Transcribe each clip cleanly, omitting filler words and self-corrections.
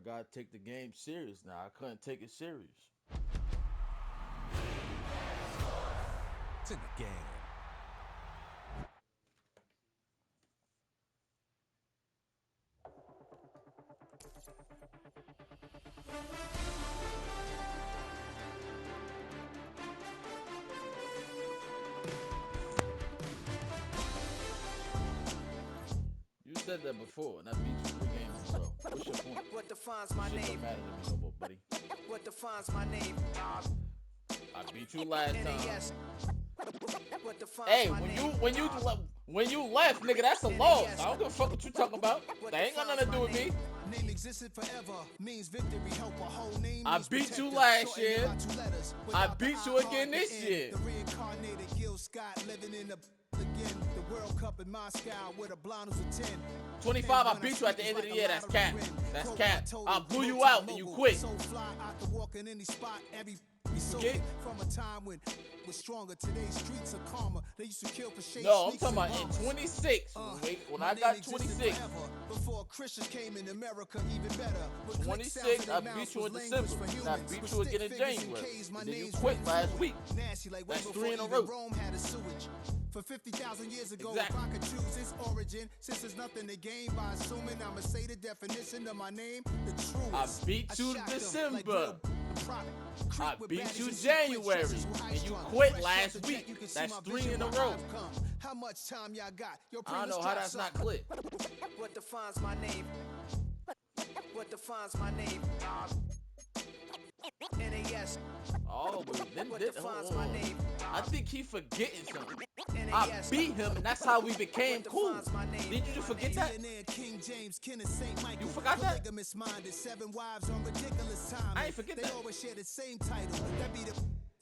gotta take the game serious now. I couldn't take it serious. It's in the game. You said that before, and I beat you 3 games in a row. What's your point? What defines my Shit name? don't matter to me no more, buddy. What defines my name? I beat you last time. NAS. What defines Hey, my when name? you left, nigga, that's a loss. I don't give a fuck what you talking about. That ain't got nothing to do with me. Name existed forever, means victory, help a whole name. I beat you last year. I beat you again this year. The reincarnated Gil Scott living in the again. The World Cup in Moscow with a blonde who's a 10. 25, I beat you at the end of the year. That's cap. That's cap. I blew you out and you quit. So fly out to walk in any spot, every forget? from a time when was stronger. Today's streets are calmer. They used to kill for shade. No, I'm talking about in 26. Wait, when I got 26. Before Christians came in America, even better. 26, I beat you in December. And I beat you again in January. And then you quit last week. That's 3 in a row. Rome had a sewage. For 50,000 years ago, Exactly. if I could choose its origin, since there's nothing to gain by assuming, I'ma say the definition of my name, the truest. I beat you shot them December. like real product. I Creep with beat baddies you and secret January, treasures who high and you strung. quit Fresh last off the jet, week. you can see That's my 3 vision in a where row. I've come. How much time y'all got? Yo, I don't know how that's not clear. What defines my name? What defines my name? NAS. Oh, but then What hold defines on. my name? I think he forgetting something. I NAS. beat him, and that's how we became What cool. defines my name? Did you just forget that? Millionaire King James, Ken of St. Michael. You forgot that? Polygamous minded, 7 wives on ridiculous time. I ain't forget they that. always share the same title. That be the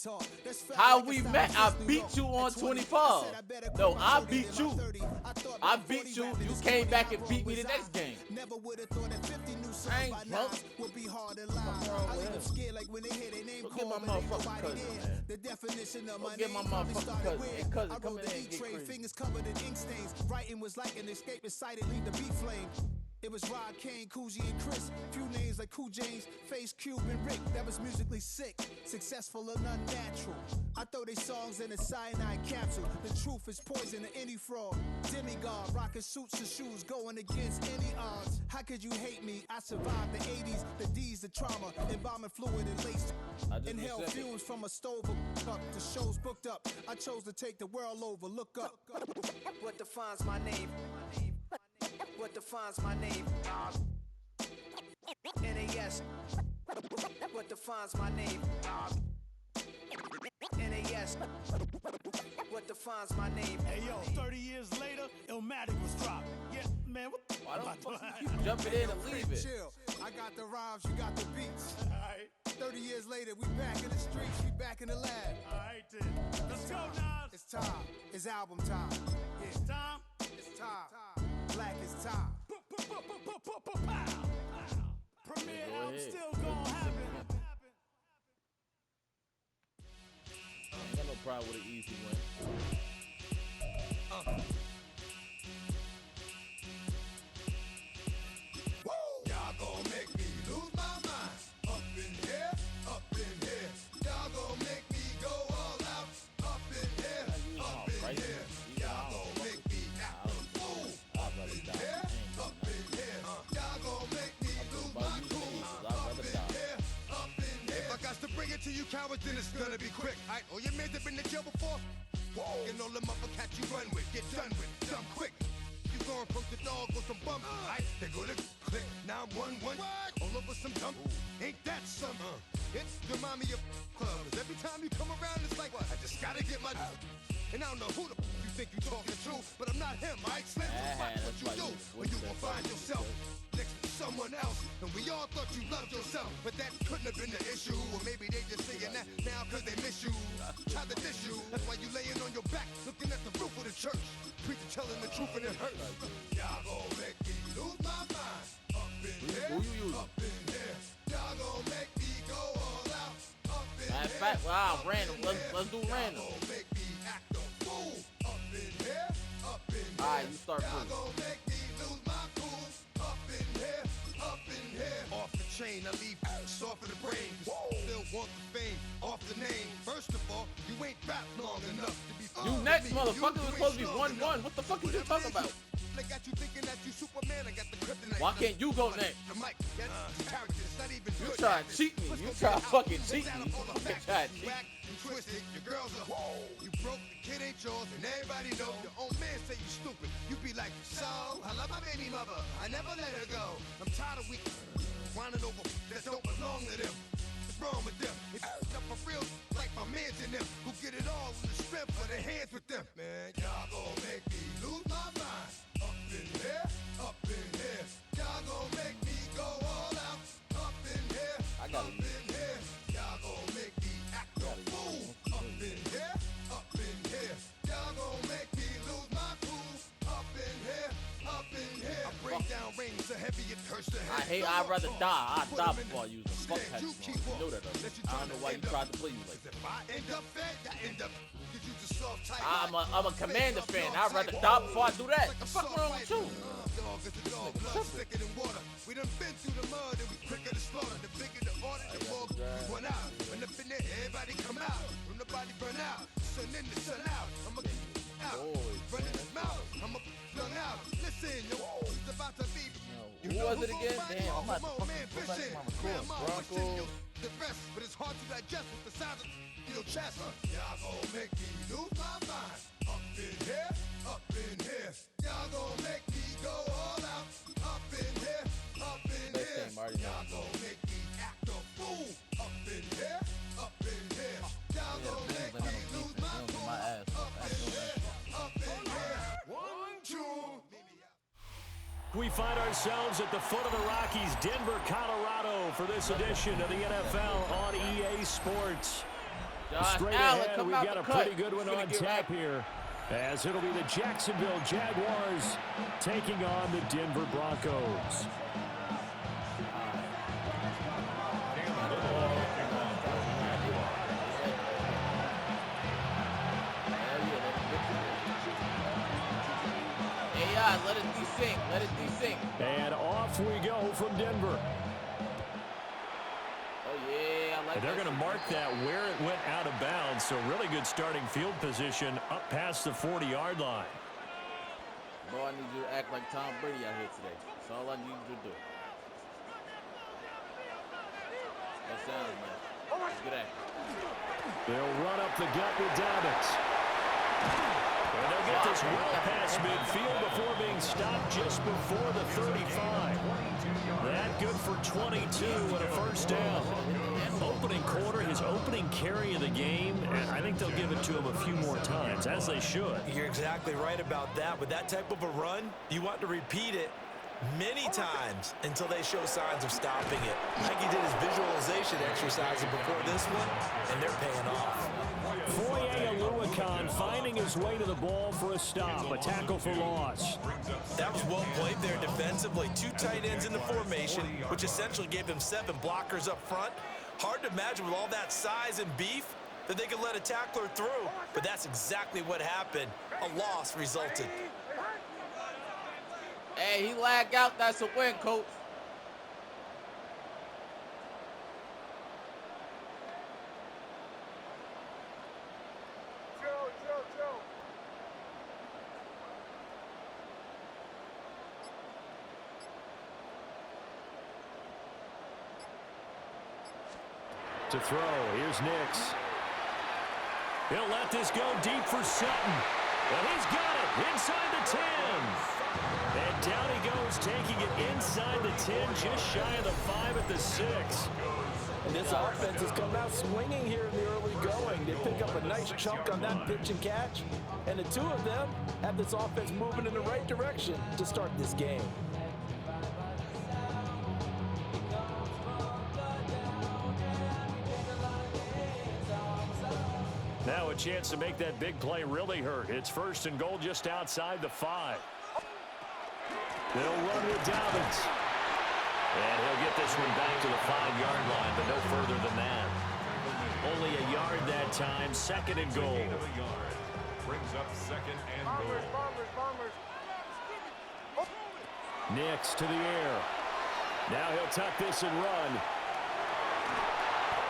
talk. That's felt How like a we style met, I since New beat York. you on At 20, 25. said I better No, quit my I 30 beat than my you. 30. I thought I back beat 40 you. rapping You is came 40, back how and wrong beat me was the I? next game. Never would have thought that 50 new songs I ain't by drunk. now would be hard to lie. wrong I with leave them him? scared like when they hear their name Go get called, my but ain't motherfucking nobody cousin, there. man. The definition of Go my get name my probably motherfucking started cousin. where Hey, cousin, I come rode in the here and E get train, crazy. fingers covered in ink stains. Writing was like an escape inside it, leave the beat flame. It was Rod Kane, Coogee, and Chris. Few names like Cool James, Face Cube, and Rick. That was musically sick, successful and unnatural. I throw they songs in a cyanide capsule. The truth is poison to any fraud. Demigod, rocking suits and shoes, going against any odds. How could you hate me? I survived the 80s, the D's, the trauma, embalming fluid and laced. I just Inhale accepted. fumes from a stove up. The show's booked up. I chose to take the world over. Look up. What defines my name? What defines my name? NAS. What defines my name? NAS. What defines my name? Hey yo, 30 years later, Illmatic was dropped. Yeah, man, what the Why don't fuck? fuck you keep jumping in and leave it? Chill. I got the rhymes, you got the beats. Alright, 30 years later, we back in the streets, we back in the lab. alright then. Let's go, Nas. It's time. It's album time. Yeah, Time. it's time. Black is time. Pow. Premiere Go album ahead. still gonna happen. I ain't got no problem with an easy win. Y'all gon' make me lose my mind. Up in here, up in here. Y'all gon' make me go all out. Up in here, up in here. Y'all gon' make me act a fool. I'd rather die. Here, up in here. Y'all gon' make me lose my About you cool. niggas, I'd rather die. Here, up in here. If I got to bring it to you cowards, then it's gonna be quick. Alright, all your men have been to jail before? Whoa. And all them upper cats you run with, get done with, dumb quick. You gon' approach the dog with some bump. Alright, they gonna click. 911. All over some dump. Ain't that something? It's remind me of clubs. Every time you come around, it's like, I just gotta get my. And I don't know who the you think you talking to, but I'm not him. I Slim, Ah, watch what that's you why do you when you switched gon' that find fucking yourself next to someone else. And we all thought you loved yourself, but that couldn't have been the issue. Or maybe they just saying that now cause they miss you. Try to diss you. That's why you laying on your back, looking at the roof of the church. Preacher telling the truth and it hurts. Y'all gon' make me lose my mind. Up in here, Who you using? up in here. Y'all gon' make me go all out. Up in Matter of here. fact, wow, random. Let's do random. Y'all gon' make me act a fool. Up in here, up in here. Alright, you start Y'all first. gon' make me lose my cool. Up in here, up in here. Off the chain. I leave soft in the brain. Still want the fame off the name. First of all, you ain't rap long enough to be. You next, motherfucker. It was supposed to be 1-1. What the fuck are you talking about? They got you thinking that you Superman. I got the kryptonite. Why can't you go next? The mic, character's not even You good. try to cheat me. You try to fucking cheat me. You try to cheat. You twisted, your girls are you broke, the kid ain't yours, and everybody know your own man say you stupid. You be like, so, I love my baby mother, I never let her go. I'm tired of weak whining over that don't belong to them. What's wrong with them? It's up for real, like my mans in them, who get it all in the strength of their hands with them. Man, y'all gon' make me lose my mind. Up in here, up in here. Y'all gon' make me go all out. Up in here, up in here. Y'all gon' make me act a fool. Up in here, up in here. Y'all gon' make me lose my cool. Up in here, up in here. I bring down rings so heavy it hurts the head. I'd rather die. I'd die before I use a fuck headphone. You know that, though. I don't know why you tried to play me like that. If I end up fed, I end up. You just soft type. I'm a Commander fan. I'd rather die before I do that. The fuck wrong with you? Dog is a dog, blood thicker than water. We done been through the mud and we quicker to slaughter. The bigger the order, the more we run out. When up in there, everybody come out. When nobody burn out, sun in the sun out. I'ma out, running his mouth. I'ma flung out. Listen, yo, it's about to be. Who was it again? Damn, I'm about to fucking go back to my record. Broncos. The rest, but it's hard to digest with the sound of your chest. Y'all gon' make me lose my mind. Up in here, up in here. Y'all gon' make me go all out. Up in here, up in here. Y'all gon' make me act a fool. Up in here, up in here. Y'all gon' make me lose my cool. Up in here, up in here. 1, 2. We find ourselves at the foot of the Rockies, Denver, Colorado, for this edition of the NFL on EA Sports. Straight ahead, we've got a pretty good one on tap here, as it'll be the Jacksonville Jaguars taking on the Denver Broncos. Let it desync. Let it desync. And off we go from Denver. Oh, yeah. I like They're going to mark that where it went out of bounds. So really good starting field position up past the 40-yard line. Bro, I need you to act like Tom Brady out here today. That's all I need you to do. That sounds nice. Let's get at it. They'll run up the gut with Dobbins. And they'll get this well past midfield before being stopped just before the 35. That good for 22 and a first down. Opening quarter, his opening carry of the game, and I think they'll give it to him a few more times, as they should. You're exactly right about that. With that type of a run, you want to repeat it many times until they show signs of stopping it. Like he did his visualization exercises before this one, and they're paying off. Foye Oluokun finding his way to the ball for a stop, a tackle for loss. That was well played there defensively. 2 tight ends in the formation, which essentially gave them 7 blockers up front. Hard to imagine with all that size and beef that they could let a tackler through, but that's exactly what happened. A loss resulted. Hey, he lagged out. That's a win, coach. To throw, here's Nix. He'll let this go deep for Sutton. And he's got it inside the 10. And down he goes, taking it inside the 10, just shy of the 5 at the 6. And this offense has come out swinging here in the early going. They pick up a nice chunk on that pitch and catch. And the 2 of them have this offense moving in the right direction to start this game. Now a chance to make that big play really hurt. It's 1st and goal just outside the 5. They'll run with Dobbins. And he'll get this one back to the 5-yard line, but no further than that. Only a yard that time, 2nd and goal. Brings up 2nd and goal. Nix to the air. Now he'll tuck this and run.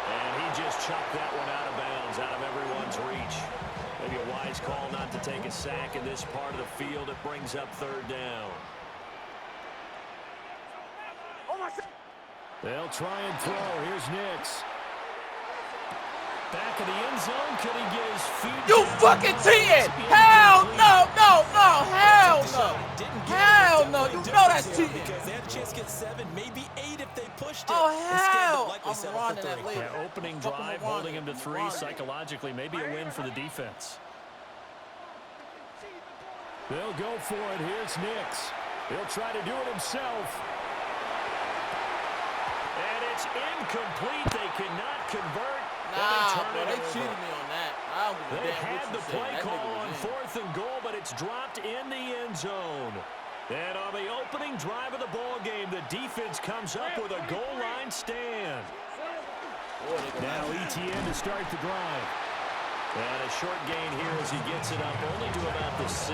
And he just chucked that one out of bounds, out of everyone's reach. Maybe a wise call not to take a sack in this part of the field. It brings up third down. They'll try and throw. Here's Nix. Back of the end zone. Could he get his feet? You fucking cheating! Hell no, no, no, hell no. Hell no, you know that's cheating. Because they had a chance to get 7, maybe 8 if they pushed it. Oh, hell. I'm running that later. Yeah, opening drive, holding him to 3 psychologically. Maybe a win for the defense. They'll go for it. Here's Nix. He'll try to do it himself. And it's incomplete. They cannot convert. Nah, bro, they cheated me on that. They had the play call on 4th and goal, but it's dropped in the end zone. And on the opening drive of the ball game, the defense comes up with a goal line stand. Now ETN to start the drive. And a short gain here as he gets it up only to about the 6.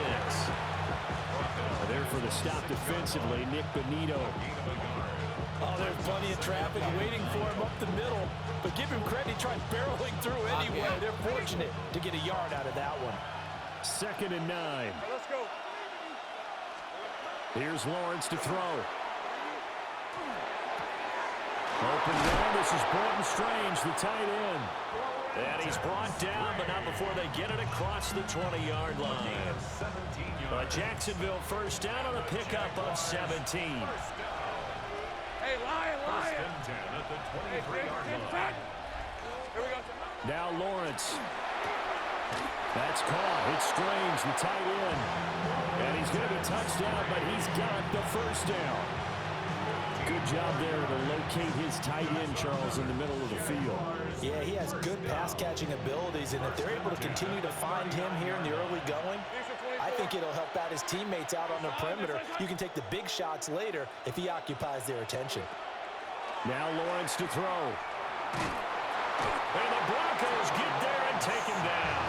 There for the stop defensively, Nick Benito. Oh, there's plenty of traffic waiting for him up the middle. But give him credit, he tried barreling through anyway. They're fortunate to get a yard out of that one. 2nd and 9. Let's go. Here's Lawrence to throw. Open down. This is Bolton Strange, the tight end. And he's brought down, but not before they get it across the 20-yard line. Jacksonville first down on a pickup of 17. Hey, Lion. At the 23-yard line. Here we go. Now Lawrence. That's caught. It's Strange, the tight end. And he's going to be touchdown, but he's got the first down. Good job there to locate his tight end, Charles, in the middle of the field. Yeah, he has good pass-catching abilities, and if they're able to continue to find him here in the early going, I think it'll help out his teammates out on the perimeter. You can take the big shots later if he occupies their attention. Now Lawrence to throw. And the Broncos get there and take him down.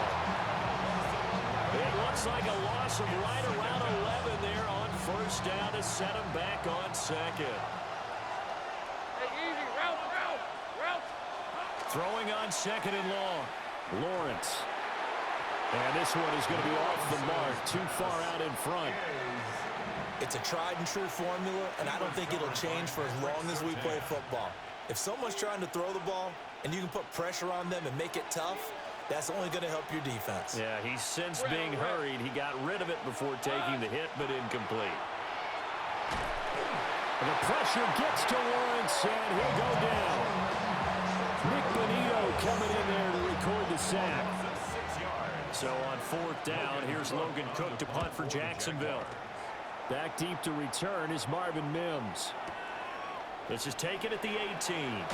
It looks like a loss of right around 11 there on first down to set him back on 2nd. Hey, easy. Route. Throwing on 2nd and long. Lawrence. And this one is going to be off the mark, too far out in front. It's a tried-and-true formula, and I don't think it'll change for as long as we play football. If someone's trying to throw the ball and you can put pressure on them and make it tough, that's only going to help your defense. Yeah, he's since being hurried. He got rid of it before taking the hit, but incomplete. The pressure gets to Lawrence, and he'll go down. Nick Benito coming in there to record the sack. So on 4th down, here's Logan Cook to punt for Jacksonville. Back deep to return is Marvin Mims. This is taken at the 18.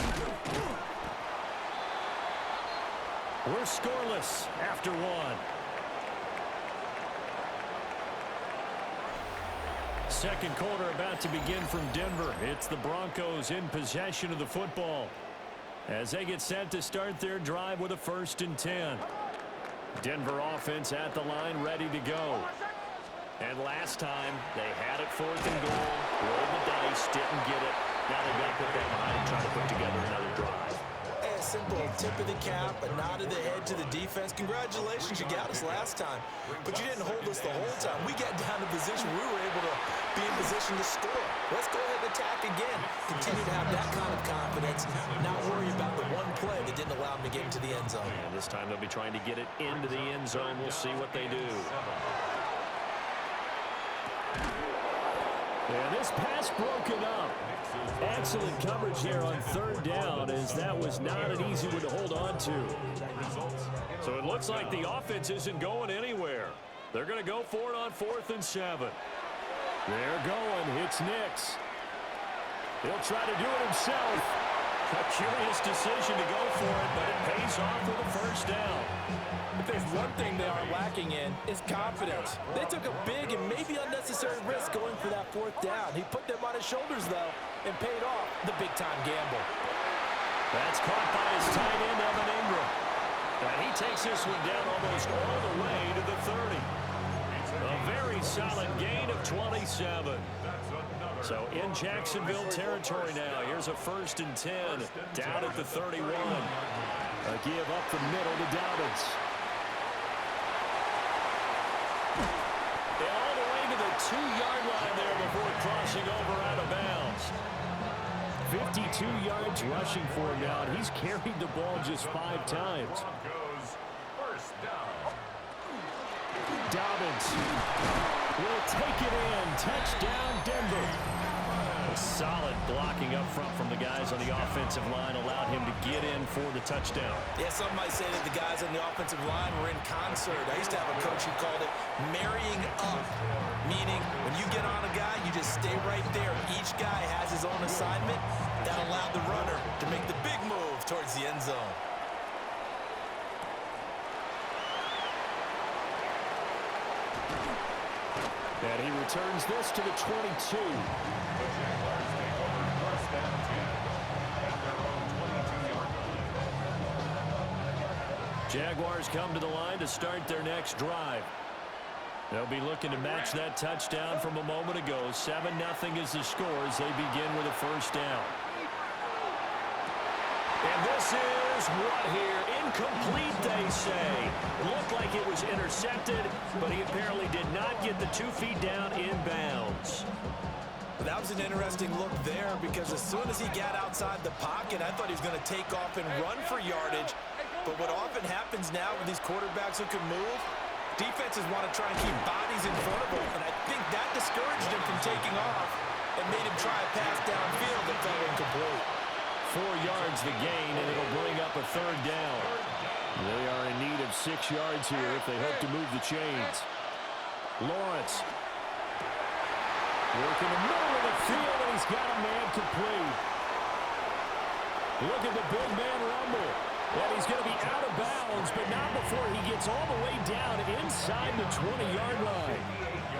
We're scoreless after 1. Second quarter about to begin from Denver. It's the Broncos in possession of the football as they get set to start their drive with a 1st and 10. Denver offense at the line, ready to go. And last time, they had it 4th and goal, rolled the dice, didn't get it. Now they've got to put that behind and try to put together another drive. A simple tip of the cap, a nod of the head to the defense. Congratulations, you got us last time. But you didn't hold us the whole time. We got down to position. We were able to be in position to score. Let's go ahead and attack again. Continue to have that kind of confidence. Not worry about the one play that didn't allow them to get into the end zone. And this time they'll be trying to get it into the end zone. We'll see what they do. And this pass broken up. Excellent coverage there on 3rd down, as that was not an easy one to hold on to. So it looks like the offense isn't going anywhere. They're going to go for it on 4th and 7. They're going. It's Nix. He'll try to do it himself. A curious decision to go for it, but it pays off with a 1st down. If there's one thing they are lacking in, it's confidence. They took a big and maybe unnecessary risk going for that 4th down. He put them on his shoulders, though, and paid off the big-time gamble. That's caught by his tight end, Evan Ingram. And he takes this one down almost all the way to the 30. A very solid gain of 27. So in Jacksonville territory now. Here's a 1st and 10 down at the 31. A give up the middle to Dobbins. And all the way to the 2-yard line there before crossing over out of bounds. 52 yards rushing for him now. And he's carried the ball just 5 times. Dobbins will take it in. Touchdown, Denver. A solid blocking up front from the guys on the offensive line allowed him to get in for the touchdown. Yeah, some might say that the guys on the offensive line were in concert. I used to have a coach who called it marrying up, meaning when you get on a guy, you just stay right there. Each guy has his own assignment. That allowed the runner to make the big move towards the end zone. And he returns this to the 22. Jaguars come to the line to start their next drive. They'll be looking to match that touchdown from a moment ago. 7-0 is the score as they begin with a 1st down. And this is what here? Incomplete, they say. Looked like it was intercepted, but he apparently did not get the 2 feet down in bounds. That was an interesting look there because as soon as he got outside the pocket, I thought he was going to take off and run for yardage. But what often happens now with these quarterbacks who can move, defenses want to try and keep bodies in front of him, and I think that discouraged him from taking off and made him try a pass downfield that fell incomplete. 4 yards the gain, and it'll bring up a 3rd down. They are in need of 6 yards here if they hope to move the chains. Lawrence working the middle of the field, and he's got a man complete. Look at the big man rumble. And he's going to be out of bounds, but not before he gets all the way down inside the 20-yard line.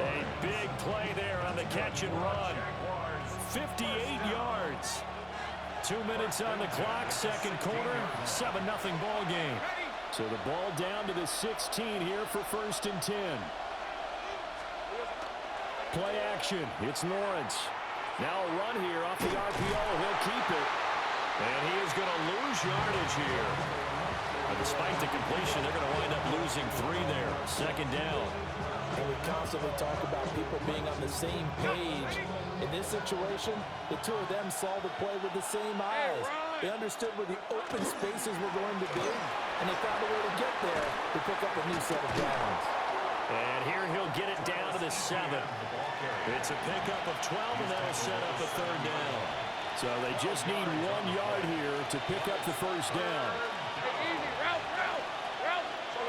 A big play there on the catch and run. 58 yards. 2 minutes on the clock, 2nd quarter, 7-0 ball game. So the ball down to the 16 here for 1st and 10. Play action, it's Lawrence. Now a run here off the RPO, he'll keep it. And he is going to lose yardage here. But despite the completion, they're going to wind up losing 3 there. 2nd down. And we constantly talk about people being on the same page. In this situation, the 2 of them saw the play with the same eyes. They understood where the open spaces were going to be, and they found a way to get there to pick up a new set of downs. And here he'll get it down to the 7. It's a pickup of 12, and that'll set up a 3rd down. So they just need 1 yard here to pick up the 1st down. Easy, route.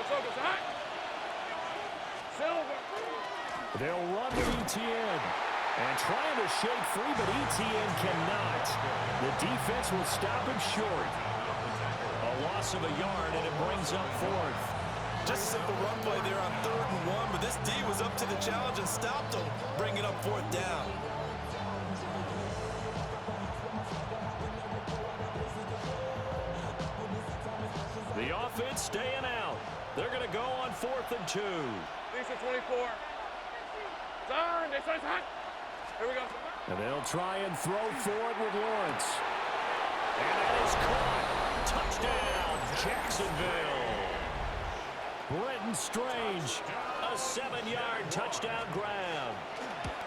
Silver, hot. Silver. They'll run with ETN. And trying to shake free, but ETN cannot. The defense will stop him short. A loss of a yard, and it brings up 4th. Just a simple run play there on 3rd and 1, but this D was up to the challenge and stopped him, bringing up 4th down. The offense staying out. They're going to go on 4th and 2. Lisa 24. Turn. This one's hot. Here we go. And they'll try and throw for it with Lawrence. And that is caught. Touchdown, Jacksonville. Brenton Strange, a 7-yard touchdown grab.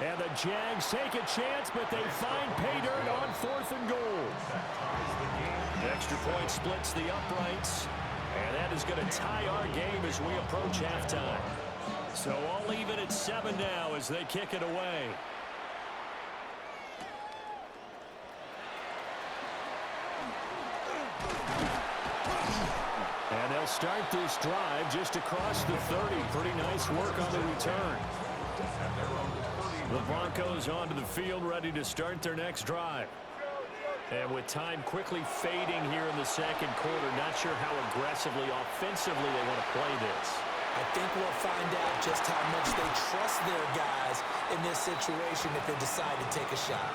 And the Jags take a chance, but they find pay dirt on 4th and goal. Extra point splits the uprights. And that is going to tie our game as we approach halftime. So all even at 7 now as they kick it away. And they'll start this drive just across the 30. Pretty nice work on the return. The Broncos onto the field ready to start their next drive. And with time quickly fading here in the 2nd quarter, not sure how aggressively, offensively they want to play this. I think we'll find out just how much they trust their guys in this situation if they decide to take a shot.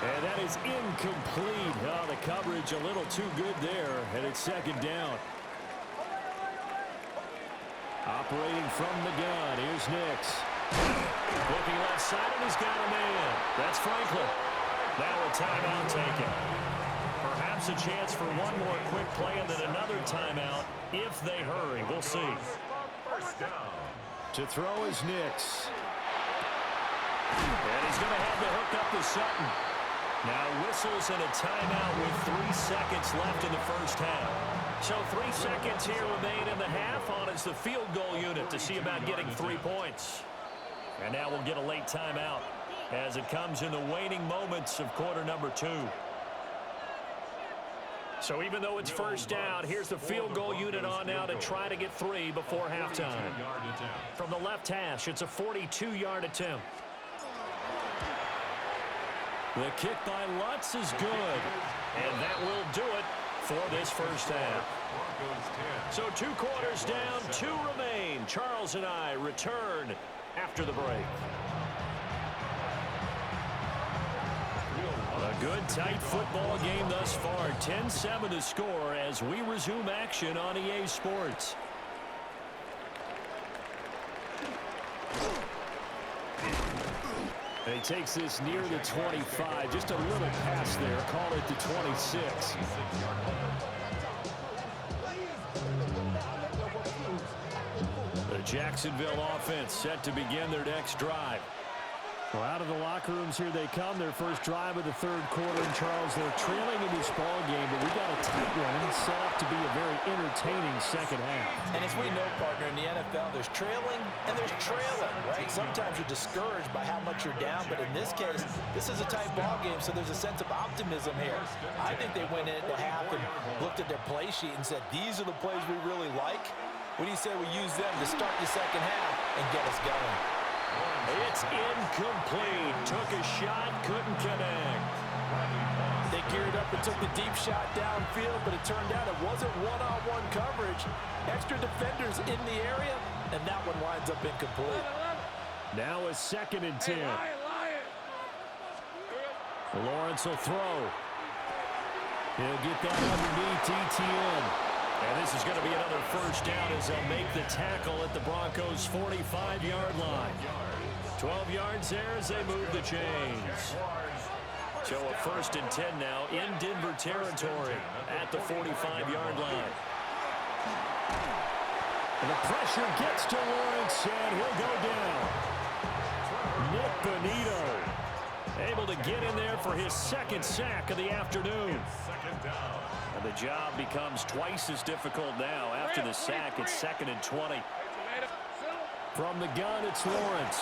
And that is incomplete. Oh, the coverage a little too good there, and it's 2nd down. Operating from the gun, here's Nix. Looking left side, and he's got a man. That's Franklin. Now a timeout taken. Perhaps a chance for one more quick play and then another timeout if they hurry. We'll see. First down. To throw is Nix. And he's going to have the hook up to Sutton. Now whistles and a timeout with 3 seconds left in the first half. So 3 seconds here remain in the half on as the field goal unit to see about getting 3 points. And now we'll get a late timeout as it comes in the waning moments of quarter number 2. So even though it's first down, here's the field goal unit on now to try to get 3 before halftime. From the left hash, it's a 42-yard attempt. The kick by Lutz is good, and that will do it for this first half. So 2 quarters down, 2 remain. Charles and I return after the break. A good, tight football game thus far. 10-7 to score as we resume action on EA Sports. And he takes this near the 25. Just a little pass there. Call it the 26. The Jacksonville offense set to begin their next drive. Well, out of the locker rooms here they come. Their first drive of the third quarter. And Charles, they're trailing in this ball game, but we got a tight one and set up to be a very entertaining second half. And as we know, partner, in the NFL, there's trailing and there's trailing, right? Sometimes you're discouraged by how much you're down, but in this case, this is a tight ball game, so there's a sense of optimism here. I think they went into half and looked at their play sheet and said, these are the plays we really like. What do you say we use them to start the second half and get us going? It's incomplete. Took a shot, couldn't connect. They geared up and took the deep shot downfield, but it turned out it wasn't one-on-one coverage. Extra defenders in the area, and that one winds up incomplete. Now a 2nd and 10. Lawrence will throw. He'll get that underneath ETN. And this is going to be another first down as they'll make the tackle at the Broncos' 45-yard line. 12 yards there as they move the chains. So a 1st and 10 now in Denver territory at the 45-yard line. And the pressure gets to Lawrence, and he'll go down. Nick Bonito able to get in there for his 2nd sack of the afternoon. And the job becomes twice as difficult now. After the sack, it's 2nd and 20. From the gun, it's Lawrence.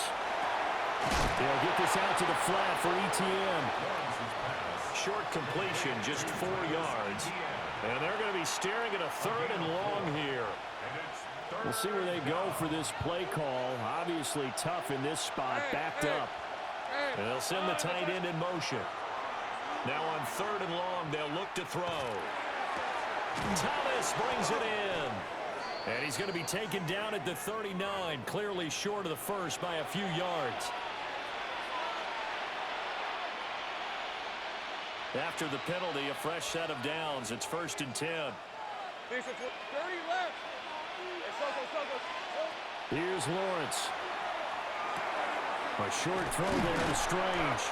He'll get this out to the flat for ETN. Short completion, just 4 yards. And they're going to be staring at a 3rd and long here. We'll see where they go for this play call. Obviously tough in this spot, backed up. And they'll send the tight end in motion. Now on 3rd and long, they'll look to throw. Thomas brings it in. And he's going to be taken down at the 39, clearly short of the first by a few yards. After the penalty, a fresh set of downs. It's 1st and 10. 30 left. Here's Lawrence. A short throw there to Strange.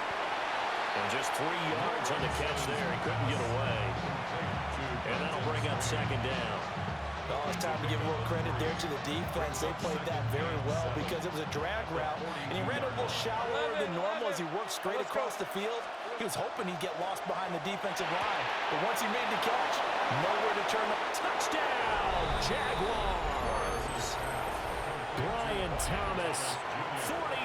And just 3 yards on the catch there. He couldn't get away. And that'll bring up 2nd down. Oh, it's time to give a little credit there to the defense. They played that very well because it was a drag route, and he ran a little shallower than normal as he worked straight across the field. He was hoping he'd get lost behind the defensive line, but once he made the catch, nowhere to turn. Touchdown, Jaguars! Brian Thomas,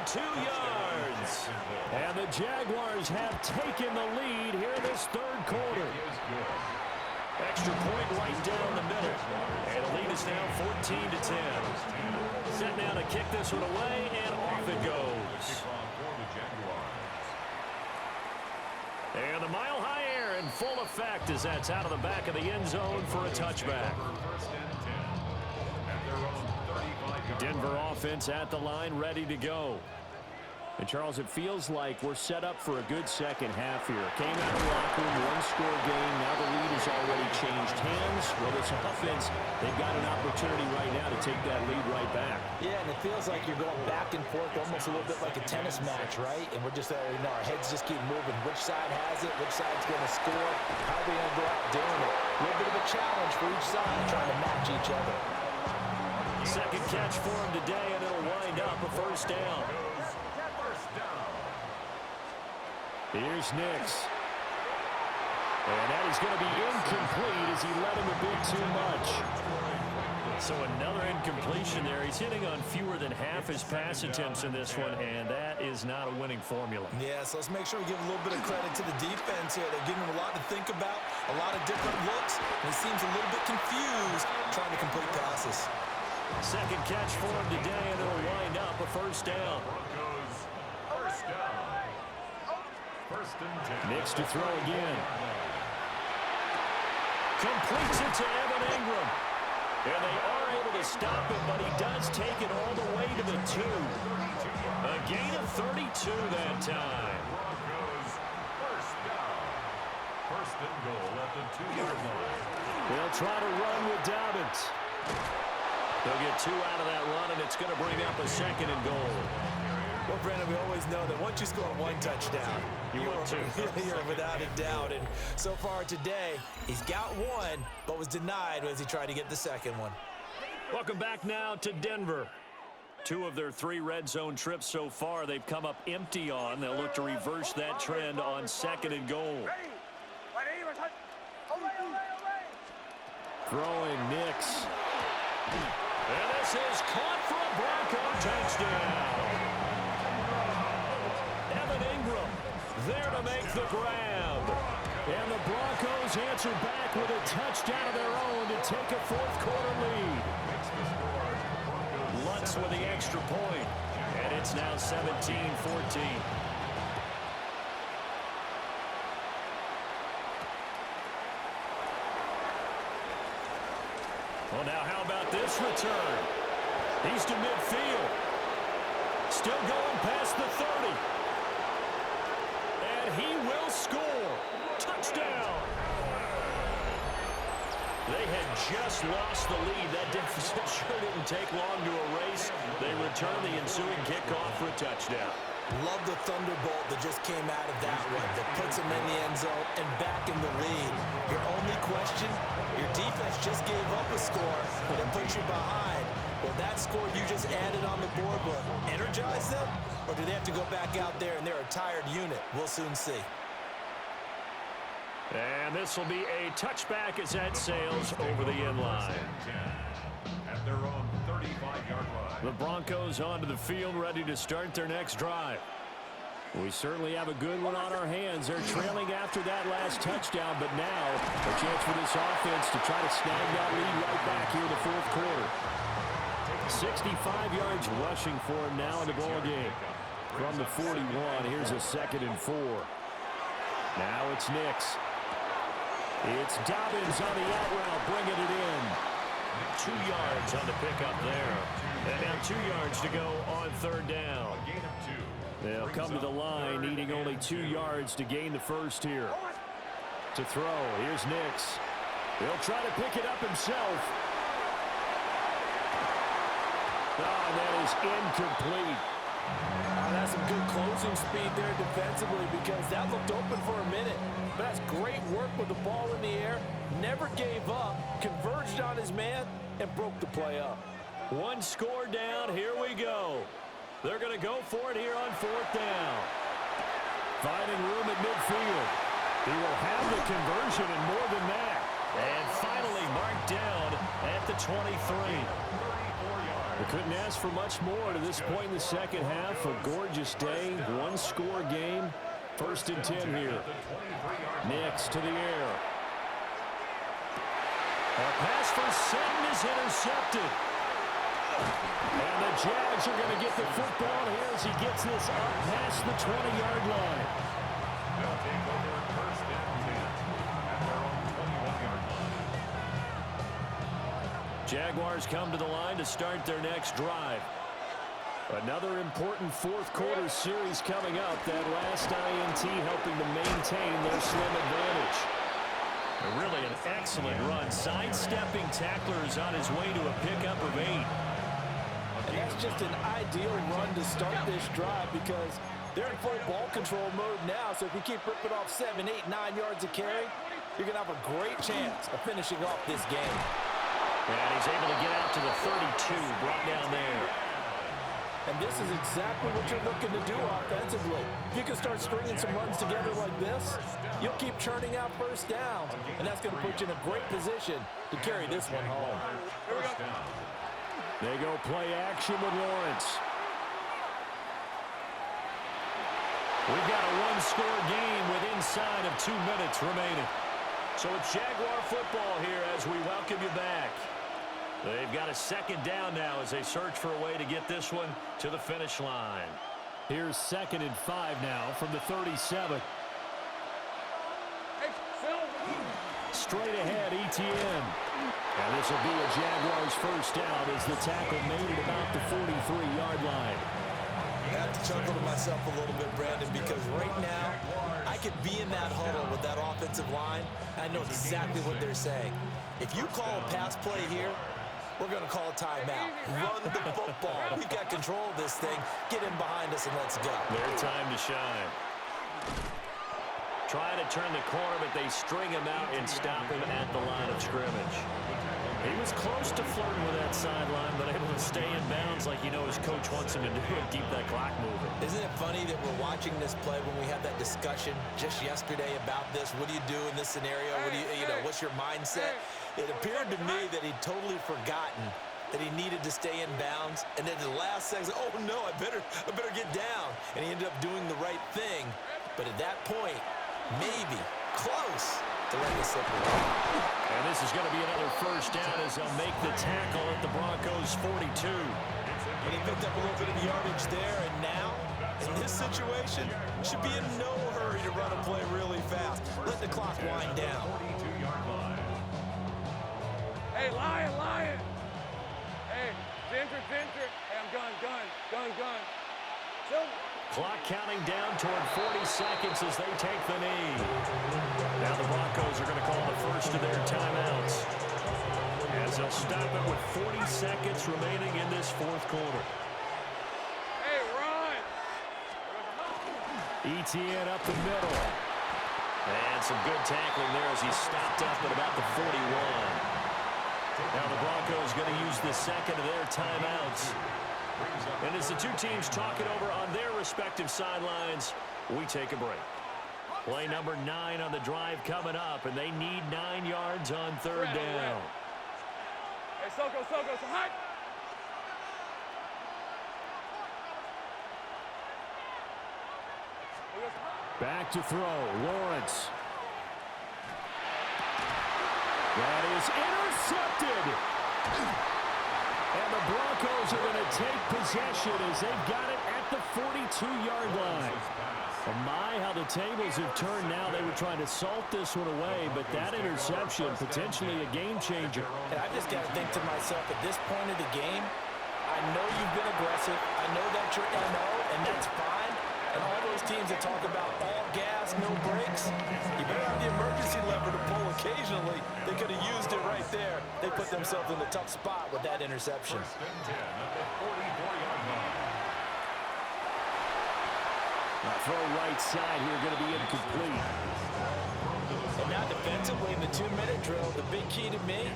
42 yards. And the Jaguars have taken the lead here in this 3rd quarter. Extra point right down the middle. And the lead is now 14 to 10. Set now to kick this one away, and off it goes. And the mile-high air in full effect as that's out of the back of the end zone for a touchback. Denver offense at the line, ready to go. And, Charles, it feels like we're set up for a good second half here. Came out of the locker room, 1-score game. Now the lead has already changed hands. Well, this offense, they've got an opportunity right now to take that lead right back. Yeah, and it feels like you're going back and forth almost a little bit like a tennis match, right? And we're just, our heads just keep moving. Which side has it? Which side's going to score? How are they going to go out doing it? A little bit of a challenge for each side, trying to match each other. Second catch for him today, and it'll wind up a first down. Here's Nix. And that is going to be incomplete as he let him a bit too much. So another incompletion there. He's hitting on fewer than half his pass attempts in this one, and that is not a winning formula. Yeah, so let's make sure we give a little bit of credit to the defense here. They're giving him a lot to think about, a lot of different looks, and he seems a little bit confused trying to complete passes. Second catch for him today, and it'll wind up a first down. Nix to throw again. Completes it to Evan Ingram. And they are able to stop him, but he does take it all the way to the 2. A gain of 32 that time. First and goal at the 2-yard line. They'll try to run with Dobbins. They'll get 2 out of that run, and it's going to bring up a second and goal. Well, Brandon, we always know that once you score one touchdown, you're without a doubt. And so far today, he's got one, but was denied as he tried to get the second one. Welcome back now to Denver. 2 of their 3 red zone trips so far they've come up empty on. They'll look to reverse that trend on second and goal. Throwing Nix. And this is caught for a Bronco touchdown. Evan Ingram there to make the grab. And the Broncos answer back with a touchdown of their own to take a fourth-quarter lead. Lutz with the extra point, and it's now 17-14. Well, now how about this return? He's to midfield. Still going past the 30. And he will score. Touchdown. They had just lost the lead. That deficit sure didn't take long to erase. They return the ensuing kickoff for a touchdown. Love the thunderbolt that just came out of that one. That puts him in the end zone and back in the lead. Your only question, your defense just gave up a score that put you behind. Well, that score you just added on the board will energize them, or do they have to go back out there and they're a tired unit? We'll soon see. And this will be a touchback as that sails over the end line. At their own 35-yard line. The Broncos onto the field, ready to start their next drive. We certainly have a good one on our hands. They're trailing after that last touchdown, but now a chance for this offense to try to snag that lead right back here in the fourth quarter. 65 yards rushing for him now in the ball game. From the 41, here's a 2nd and 4. Now it's Nix. It's Dobbins on the out route, bringing it in. 2 yards on the pickup there. And now 2 yards to go on third down. They'll come to the line, needing only 2 yards to gain the first here. To throw, here's Nix. He'll try to pick it up himself. Oh, that is incomplete. That's some good closing speed there defensively because that looked open for a minute. But that's great work with the ball in the air. Never gave up, converged on his man, and broke the play up. 1 score down, here we go. They're going to go for it here on fourth down. Finding room at midfield. He will have the conversion and more than that. And finally marked down at the 23. We couldn't ask for much more to this point in the second half. A gorgeous day, 1-score game. 1st and 10 here. Nix to the air. A pass for Sutton is intercepted. And the Jags are going to get the football here as he gets this up past the 20-yard line. They'll take over 1st and 10 at their own 21-yard line. Jaguars come to the line to start their next drive. Another important fourth-quarter series coming up. That last INT helping to maintain their slim advantage. Really an excellent run. Sidestepping tacklers on his way to a pickup of 8. And that's just an ideal run to start this drive because they're in full ball control mode now. So if you keep ripping off 7, 8, 9 yards of carry, you're going to have a great chance of finishing off this game. And he's able to get out to the 32, brought down there. And this is exactly what you're looking to do offensively. If you can start stringing some runs together like this, you'll keep churning out first downs, and that's going to put you in a great position to carry this one home. They go play action with Lawrence. We've got a one-score game with inside of 2 minutes remaining. So it's Jaguar football here as we welcome you back. They've got a second down now as they search for a way to get this one to the finish line. Here's 2nd and 5 now from the 37. Straight ahead, ETN. And this will be a Jaguars first down as the tackle made it about the 43-yard line. I have to chuckle to myself a little bit, Brandon, because right now I could be in that huddle with that offensive line. I know exactly what they're saying. If you call a pass play here, we're going to call a timeout. Run the football. We've got control of this thing. Get in behind us and let's go. Their time to shine. Trying to turn the corner, but they string him out and stop him at the line of scrimmage. He was close to flirting with that sideline, but able to stay in bounds like you know his coach wants him to do and keep that clock moving. Isn't it funny that we're watching this play when we had that discussion just yesterday about this? What do you do in this scenario? What do you know, what's your mindset? It appeared to me that he'd totally forgotten that he needed to stay in bounds, and then the last second, oh no, I better get down. And he ended up doing the right thing, but at that point, maybe close to letting it slip away. And this is going to be another first down as they'll make the tackle at the Broncos 42. And he picked up a little bit of yardage there, and now, in this situation, should be in no hurry to run a play really fast. Let the clock wind down. Hey, Lion. Hey, Ginger. Hey, I'm gun. Silver. Clock counting down toward 40 seconds as they take the knee. Now the Broncos are going to call the first of their timeouts as they'll stop it with 40 seconds remaining in this fourth quarter. Hey, run! ETN up the middle. And some good tackling there as he stopped up at about the 41. Now the Broncos going to use the second of their timeouts. And as the two teams talk it over on their respective sidelines, we take a break. Play number 9 on the drive coming up, and they need 9 yards on third down. Hey, Soko, so hot. Back to throw, Lawrence. That is intercepted. And the Broncos are going to take possession as they've got it at the 42-yard line. Oh my, how the tables have turned now. They were trying to salt this one away, but that interception, potentially a game changer. And I've just got to think to myself, at this point of the game, I know you've been aggressive. I know that's your MO, and that's fine. And all those teams that talk about all gas, no brakes, you better have the emergency lever to pull occasionally. They could have used it right there. They put themselves in a tough spot with that interception. Throw right side here, going to be incomplete. And now defensively in the 2-minute drill, the big key to me,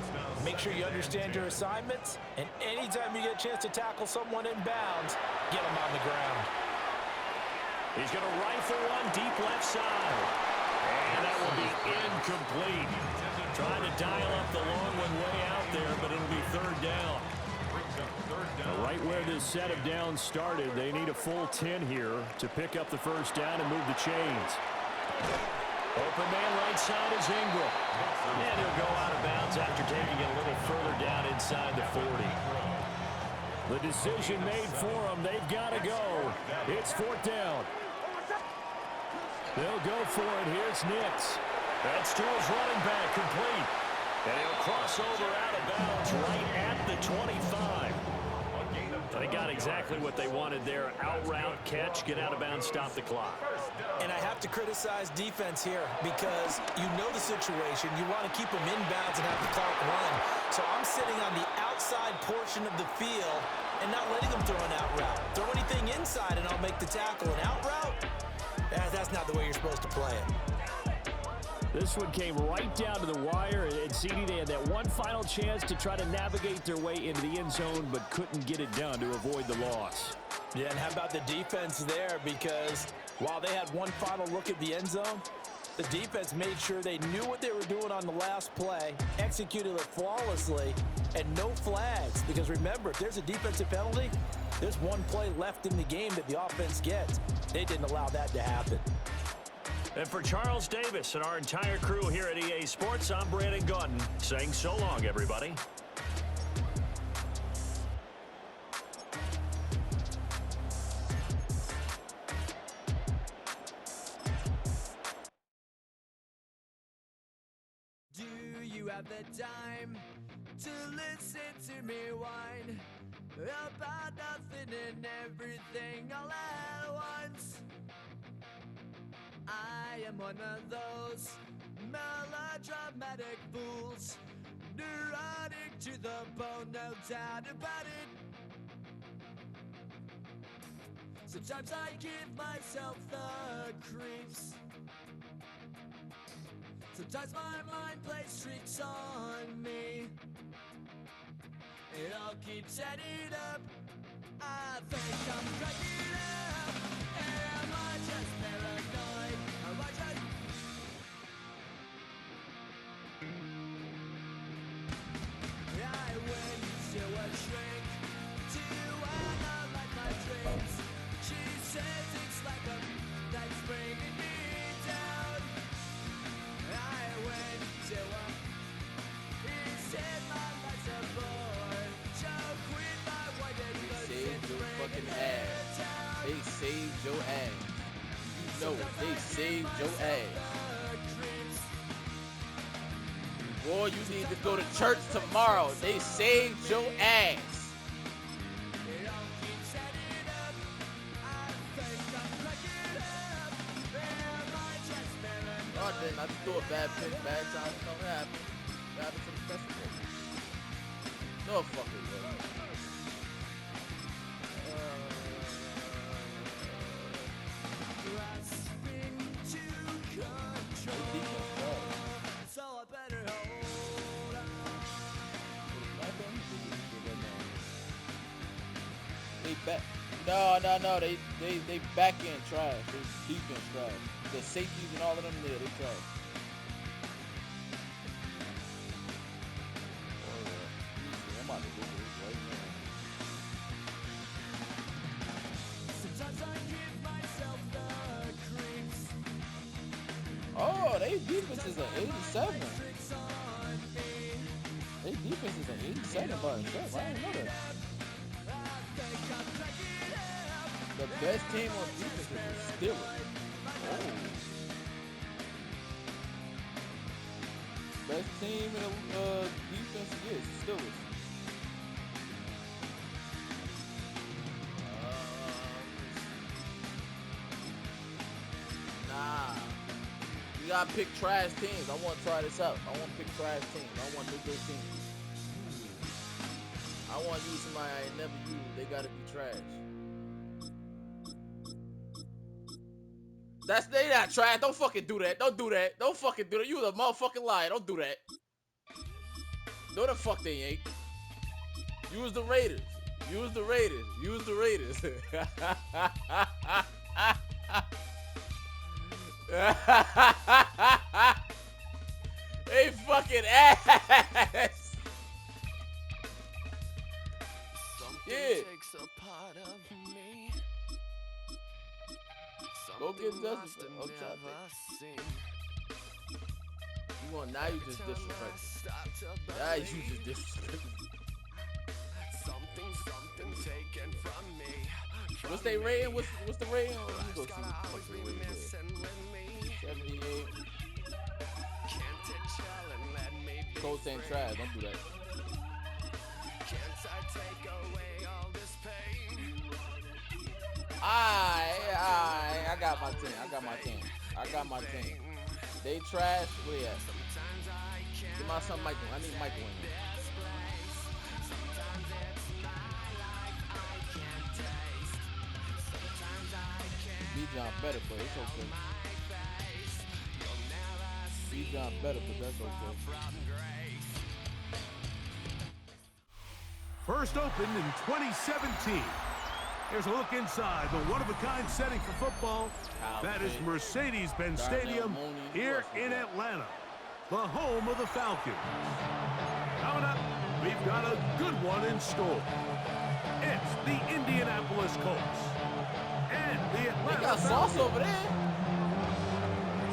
make sure you understand your assignments, and anytime you get a chance to tackle someone in bounds, get them on the ground. He's going to rifle one deep left side. And that will be incomplete. Trying to dial up the long one way out there, but it'll be third down. Right where this set of downs started, they need a full 10 here to pick up the first down and move the chains. Open man right side is Ingram. And he'll go out of bounds after taking it a little further down inside the 40. The decision made for them. They've got to go. It's fourth down. They'll go for it. Here's Nix. That's to his running back, complete. And he'll cross over out of bounds right at the 25. They got exactly what they wanted there. Out route, catch, get out of bounds, stop the clock. And I have to criticize defense here because you know the situation. You want to keep them inbounds and have the clock run. So I'm sitting on the outside portion of the field and not letting them throw an out route. Throw anything inside and I'll make the tackle. An out route? That's not the way you're supposed to play it. This one came right down to the wire, and CD, they had that one final chance to try to navigate their way into the end zone, but couldn't get it done to avoid the loss. Yeah, and how about the defense there? Because while they had one final look at the end zone, the defense made sure they knew what they were doing on the last play, executed it flawlessly, and no flags. Because remember, if there's a defensive penalty, there's one play left in the game that the offense gets. They didn't allow that to happen. And for Charles Davis and our entire crew here at EA Sports, I'm Brandon Gunn saying so long, everybody. Do you have the time to listen to me whine about nothing and everything all at once? I am one of those melodramatic fools, neurotic to the bone, no doubt about it. Sometimes I give myself the creeps. Sometimes my mind plays tricks on me. It all keeps adding up. I think I'm cracking up. Am I just paranoid? Am I just... I went to a shrink to analyze my dreams. She says it's like a that's bringing me down. I went to a... He said my life's a bore. Joke with my wife and They saved your fucking ass. They saved your ass. You know it. They saved your ass. Boy, you need to go to church tomorrow. They saved your ass. Oh, I didn't. I just threw a bad pick, bad time. It's gonna happen. It happened to the best of them. No fucking way. So I better hold on. They back. No. They back end trash. They defense trash. The safeties and all of them there, they trash. I'm about to do this right now. Sometimes I give myself the creeps. Oh, they defense is an 87. They defense is an 87 by itself. I didn't know that. The best team on defense is the Steelers. Oh. Best team in the defense is the Steelers. Nah. You gotta pick trash teams. I want to try this out. I want to pick trash teams. I want new good teams. I want to use somebody I ain't never used. They gotta be trash. They not trash. Don't fucking do that. Don't do that. Don't fucking do that. You a motherfucking liar. Don't do that. No the fuck they ain't. Use the Raiders. Use the Raiders. Use the Raiders. They fucking ass. Yeah. Takes a part of me. Go get Justin. I'm trying to. You want now? You just disrespect. Now you just disrespect. Something taken from me. What's they rating? What's the rating? Let me go see what the rating is. 78. Colts ain't trash. Don't do that. I got my team. I got my team. They trash. Where they at? Give my son Michael. I need Michael in there. B-John better, but it's okay. B-John better, but that's okay. First opened in 2017. Here's a look inside the one-of-a-kind setting for football. That is Mercedes-Benz Stadium here in Atlanta, the home of the Falcons. Coming up, we've got a good one in store. It's the Indianapolis Colts and the Atlanta They got Falcons. sauce over there.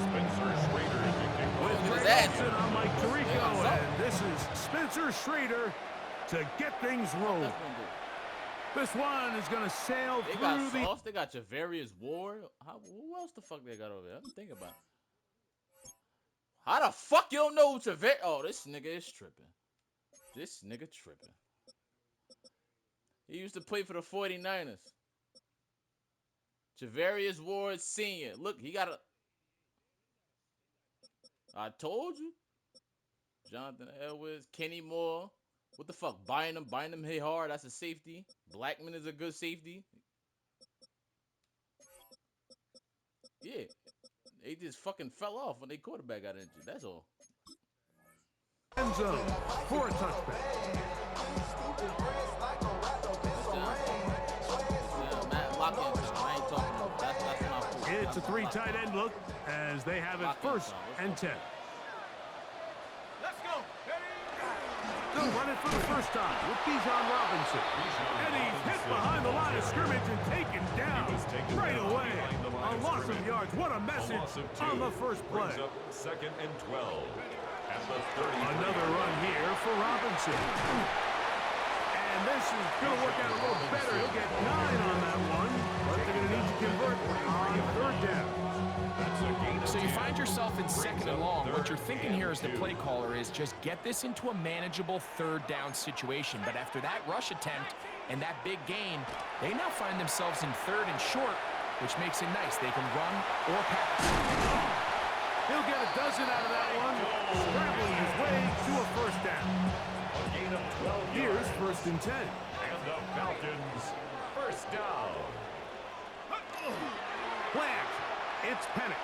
Spencer Schrader is the kicker. With Look at Greg that. Olsen, I'm Mike They got Tirico, sauce. and this is Spencer Schrader to get things rolling. This one is going to sail They through got the... sauce. They got Javarius Ward. Who else the fuck they got over there? I'm thinking about. How the fuck you don't know who Javarius? Oh, this nigga is tripping. This nigga tripping. He used to play for the 49ers. Javarius Ward Sr. Look, he got a... I told you. Jonathan Edwards, Kenny Moore. What the fuck? Bynum hit hard. That's a safety. Blackman is a good safety. Yeah. They just fucking fell off when they quarterback got injured. That's all. End zone for a touchback. Matt, lock in. I ain't talking about that. That's my fault. It's a three tight end look as they have it first and 10. Let's go. They'll run it for the first time with Bijan Robinson. And he's hit behind the line of scrimmage and taken down right away. A loss of yards. What a message on the first play. Brings up 2nd and 12. At the 30. Another run here for Robinson. And this is going to work out a little better. He'll get 9 on that one. But they're going to need to convert on third down. So you find yourself in 2nd and long. What you're thinking here as the play caller is just get this into a manageable third down situation. But after that rush attempt and that big gain, they now find themselves in 3rd and short, which makes it nice. They can run or pass. He'll get a dozen out of that one, scrambling his way to a first down. A gain of 12 Here's yards. 1st and 10. And the Falcons first down. Plant. It's Penix.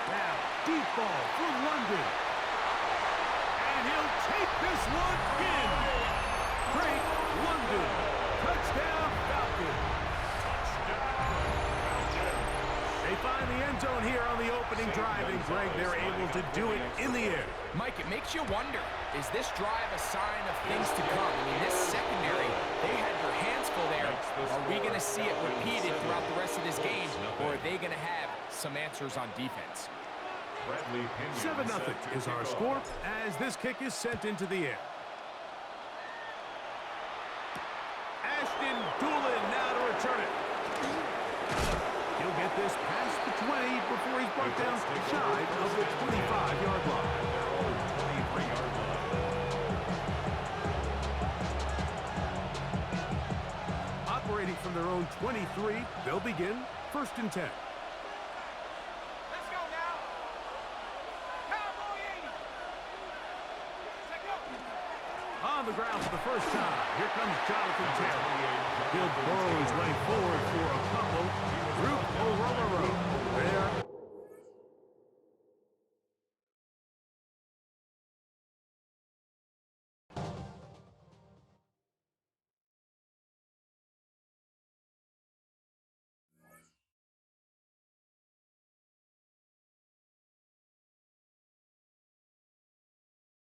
Now, deep ball for London. And he'll take this one in. Great London. Touchdown, Falcons. They find the end zone here on the opening drive, and Greg, they're able to do it in the air. Mike, it makes you wonder, is this drive a sign of things to come? I mean, this secondary, they had their hands full there. Are we going to see it repeated throughout the rest of this game, or are they going to have some answers on defense? 7-0 is our score as this kick is sent into the air. Ashton Doolin now to return it. He'll get this past the 20 before he's brought down shy of the 25-yard line. 23-yard line. Operating from their own 23, they'll begin 1st and 10. Let's go now. Cowboy 80. On the ground for the first time, here comes Jonathan Taylor. He'll burrow his way forward for a couple. Root O'Rollero there